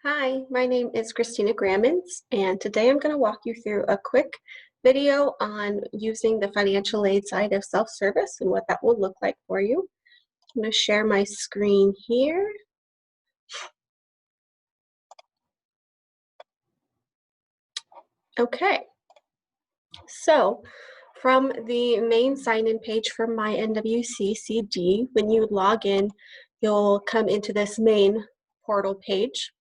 Hi, my name is Christina Grammons, and today I'm going to walk you through a quick video on using the financial aid side of self-service and what that will look like for you. I'm going to share my screen here. Okay, so from the main sign-in page for my NWCCD, when you log in, you'll come into this main portal page.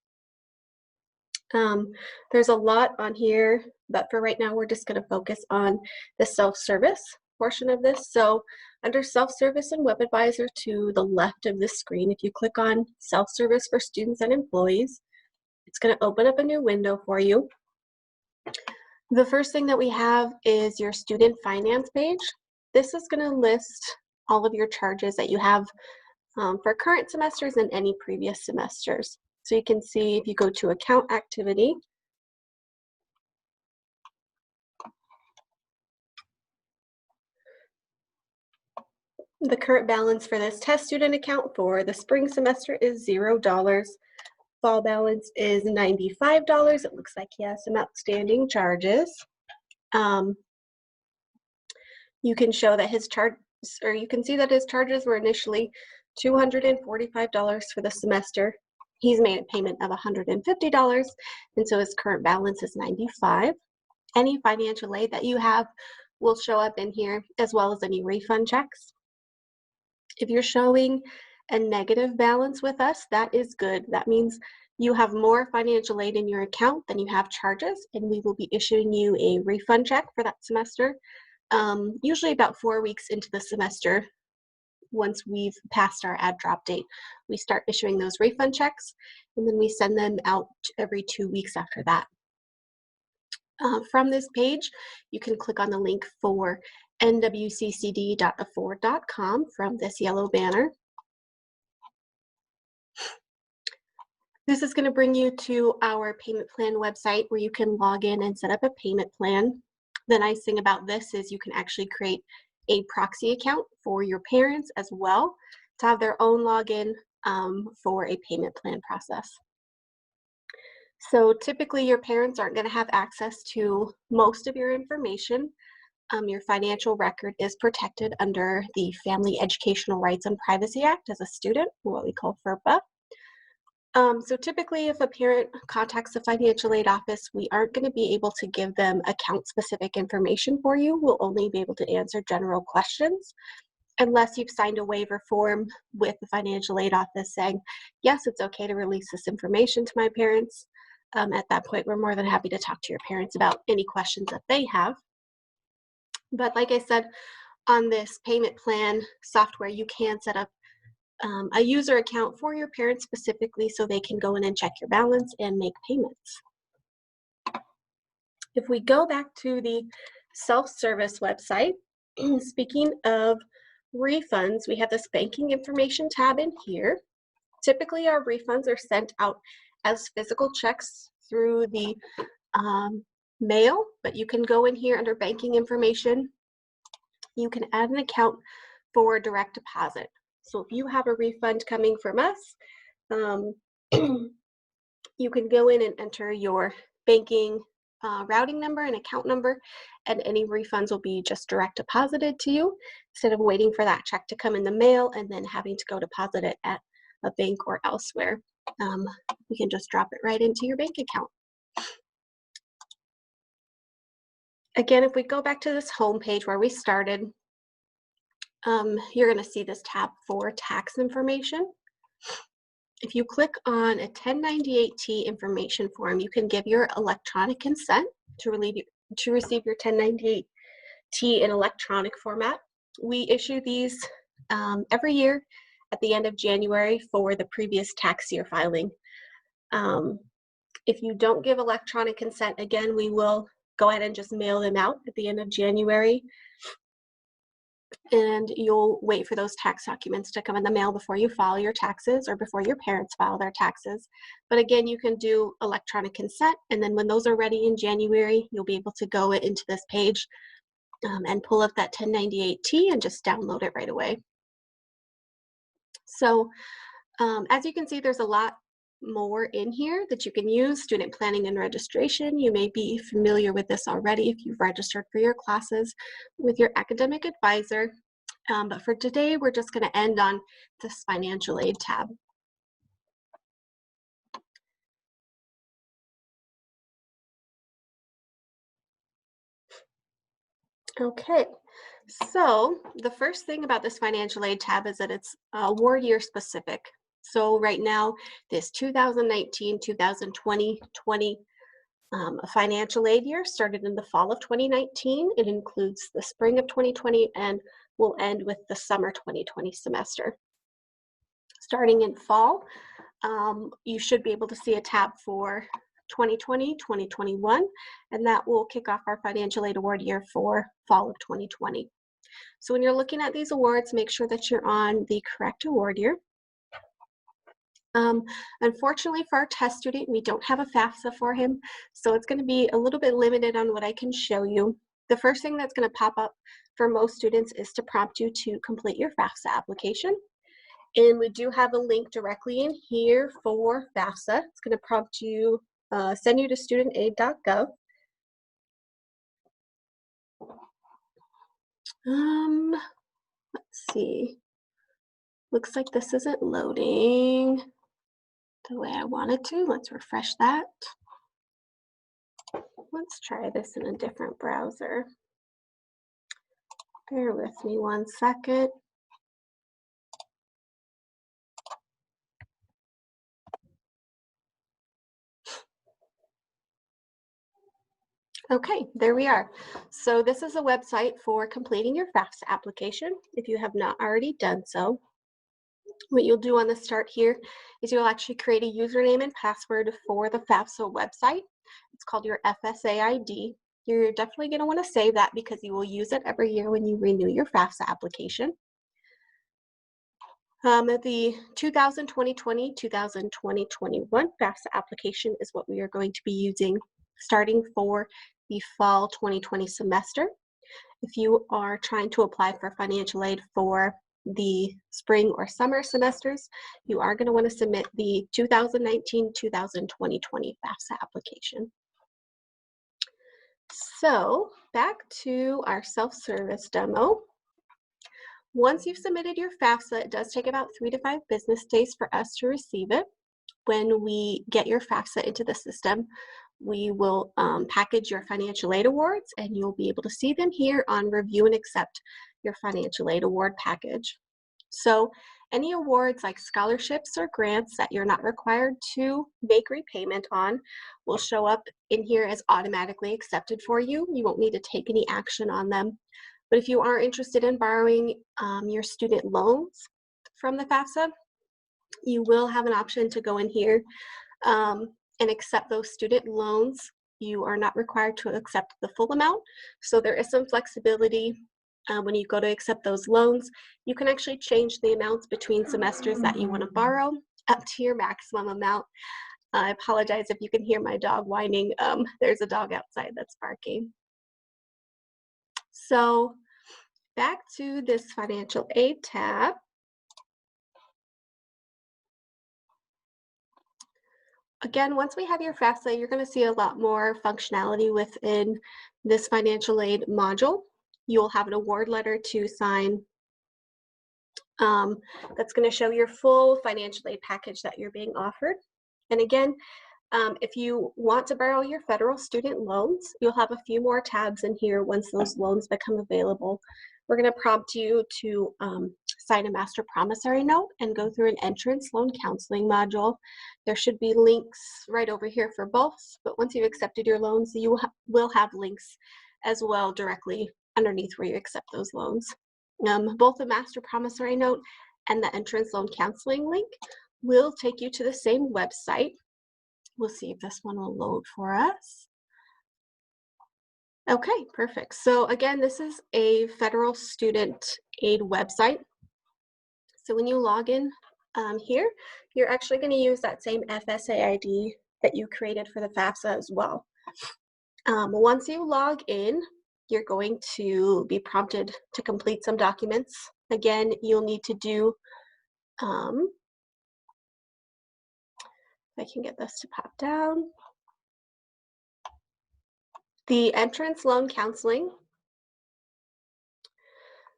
There's a lot on here, but for right now, we're just going to focus on the self-service portion of this. So under self-service and web advisor to the left of the screen, if you click on self-service for students and employees, it's going to open up a new window for you. The first thing that we have is your student finance page. This is going to list all of your charges that you have for current semesters and any previous semesters. So you can see if you go to account activity, the current balance for this test student account for the spring semester is $0. Fall balance is $95. It looks like he has some outstanding charges. You can show that his charge, or you can see that his charges were initially $245 for the semester. He's made a payment of $150, and so his current balance is $95. Any financial aid that you have will show up in here, as well as any refund checks. If you're showing a negative balance with us, that is good. That means you have more financial aid in your account than you have charges, and we will be issuing you a refund check for that semester, usually about 4 weeks into the semester. Once we've passed our add drop date, we start issuing those refund checks, and then we send them out every 2 weeks after that. From this page, you can click on the link for nwccd.afford.com from this yellow banner. This is going to bring you to our payment plan website where you can log in and set up a payment plan. The nice thing about this is you can actually create a proxy account for your parents as well to have their own login for a payment plan process. So typically your parents aren't going to have access to most of your information. Your financial record is protected under the Family Educational Rights and Privacy Act as a student, what we call FERPA. So typically if a parent contacts the financial aid office, we aren't going to be able to give them account-specific information for you. We'll only be able to answer general questions unless you've signed a waiver form with the financial aid office saying, yes, it's okay to release this information to my parents. At that point, we're more than happy to talk to your parents about any questions that they have. But like I said, on this payment plan software, you can set up a user account for your parents specifically so they can go in and check your balance and make payments. If we go back to the self-service website, speaking of refunds, we have this banking information tab in here. Typically, our refunds are sent out as physical checks through the mail, but you can go in here under banking information. You can add an account for direct deposit. So if you have a refund coming from us, you can go in and enter your banking routing number and account number, and any refunds will be just direct deposited to you instead of waiting for that check to come in the mail and then having to go deposit it at a bank or elsewhere. You can just drop it right into your bank account. Again, if we go back to this home page where we started, you're going to see this tab for tax information. If you click on a 1098-T information form, you can give your electronic consent to receive your 1098-T in electronic format. We issue these every year at the end of January for the previous tax year filing. If you don't give electronic consent, again, we will go ahead and just mail them out at the end of January. And you'll wait for those tax documents to come in the mail before you file your taxes or before your parents file their taxes. But again, you can do electronic consent, and then when those are ready in January, you'll be able to go into this page and pull up that 1098-T and just download it right away. So as you can see, there's a lot more in here that you can use. Student planning and registration. You may be familiar with this already if you've registered for your classes with your academic advisor. But for today, we're just going to end on this financial aid tab. Okay, so the first thing about this financial aid tab is that it's award year specific. So right now, this 2019-2020 financial aid year started in the fall of 2019. It includes the spring of 2020 and will end with the summer 2020 semester. Starting in fall, you should be able to see a tab for 2020, 2021, and that will kick off our financial aid award year for fall of 2020. So when you're looking at these awards, make sure that you're on the correct award year. Unfortunately for our test student, we don't have a FAFSA for him, so it's going to be a little bit limited on what I can show you. The first thing that's going to pop up for most students is to prompt you to complete your FAFSA application. And we do have a link directly in here for FAFSA. It's going to prompt you, send you to studentaid.gov. Let's see. Looks like this isn't loading the way I want it to. Let's refresh that. Let's try this in a different browser. Bear with me one second. Okay, there we are. So this is a website for completing your FAFSA application. If you have not already done so, what you'll do on the start here is you'll actually create a username and password for the FAFSA website. It's called your FSA ID. You're definitely going to want to save that because you will use it every year when you renew your FAFSA application. The 2020, 2021 FAFSA application is what we are going to be using starting for the fall 2020 semester. If you are trying to apply for financial aid for the spring or summer semesters, you are going to want to submit the 2019-2020 FAFSA application. So back to our self-service demo. Once you've submitted your FAFSA, it does take about 3 to 5 business days for us to receive it. When we get your FAFSA into the system, we will package your financial aid awards, and you'll be able to see them here on Review and Accept Your Financial Aid Award Package. So any awards like scholarships or grants that you're not required to make repayment on will show up in here as automatically accepted for you. You won't need to take any action on them. But if you are interested in borrowing your student loans from the FAFSA, you will have an option to go in here and accept those student loans. You are not required to accept the full amount, so there is some flexibility. When you go to accept those loans, you can actually change the amounts between semesters that you want to borrow up to your maximum amount. I apologize if you can hear my dog whining. There's a dog outside that's barking. So back to this financial aid tab. Again, once we have your FAFSA, you're going to see a lot more functionality within this financial aid module. You'll have an award letter to sign that's going to show your full financial aid package that you're being offered. And again, if you want to borrow your federal student loans, you'll have a few more tabs in here once those loans become available. We're going to prompt you to sign a master promissory note and go through an entrance loan counseling module. There should be links right over here for both, but once you've accepted your loans, you will have links as well directly underneath where you accept those loans. Both the master promissory note and the entrance loan counseling link will take you to the same website. We'll see if this one will load for us. Okay, perfect. So again, this is a federal student aid website. So when you log in here, you're actually going to use that same FSA ID that you created for the FAFSA as well. Once you log in, you're going to be prompted to complete some documents. Again, you'll need to do If I can get this to pop down. The entrance loan counseling.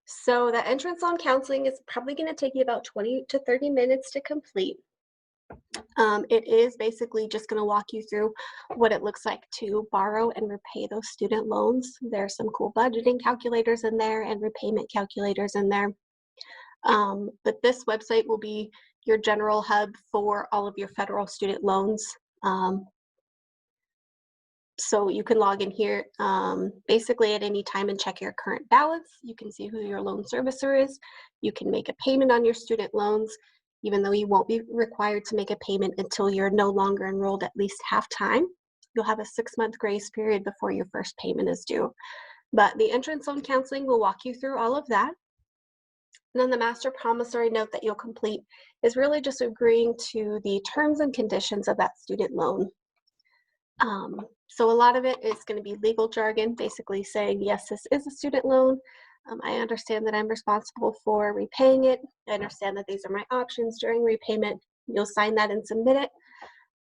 So the entrance loan counseling is probably going to take you about 20 to 30 minutes to complete. It is basically just going to walk you through what it looks like to borrow and repay those student loans. There's some cool budgeting calculators in there and repayment calculators in there. But this website will be your general hub for all of your federal student loans. So you can log in here basically at any time and check your current balance. You can see who your loan servicer is. You can make a payment on your student loans, even though you won't be required to make a payment until you're no longer enrolled at least half time. You'll have a 6-month grace period before your first payment is due. But the entrance loan counseling will walk you through all of that. And then the master promissory note that you'll complete is really just agreeing to the terms and conditions of that student loan. So a lot of it is going to be legal jargon, basically saying, yes, this is a student loan. I understand that I'm responsible for repaying it. I understand that these are my options during repayment. You'll sign that and submit it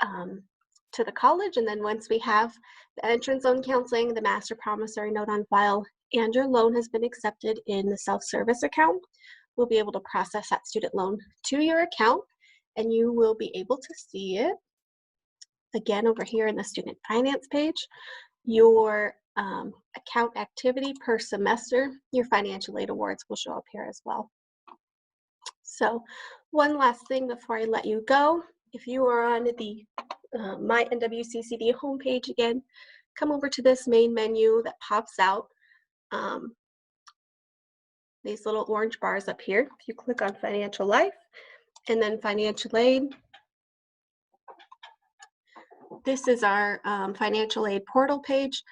to the college. And then once we have the entrance loan counseling, the master promissory note on file, and your loan has been accepted in the self-service account, we'll be able to process that student loan to your account, and you will be able to see it again over here in the student finance page, your account activity per semester, your financial aid awards will show up here as well. So one last thing before I let you go, if you are on the My NWCCD homepage again, come over to this main menu that pops out. These little orange bars up here. If you click on Financial Life and then Financial Aid, this is our financial aid portal page.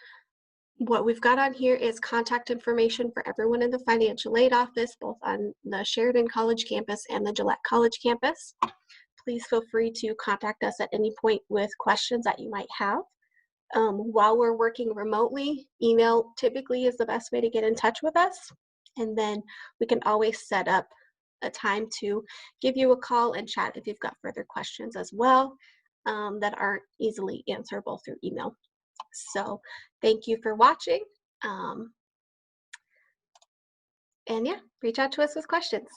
What we've got on here is contact information for everyone in the financial aid office, both on the Sheridan College campus and the Gillette College campus. Please feel free to contact us at any point with questions that you might have. While we're working remotely, email typically is the best way to get in touch with us. And then we can always set up a time to give you a call and chat if you've got further questions as well that aren't easily answerable through email. So thank you for watching. And yeah, reach out to us with questions.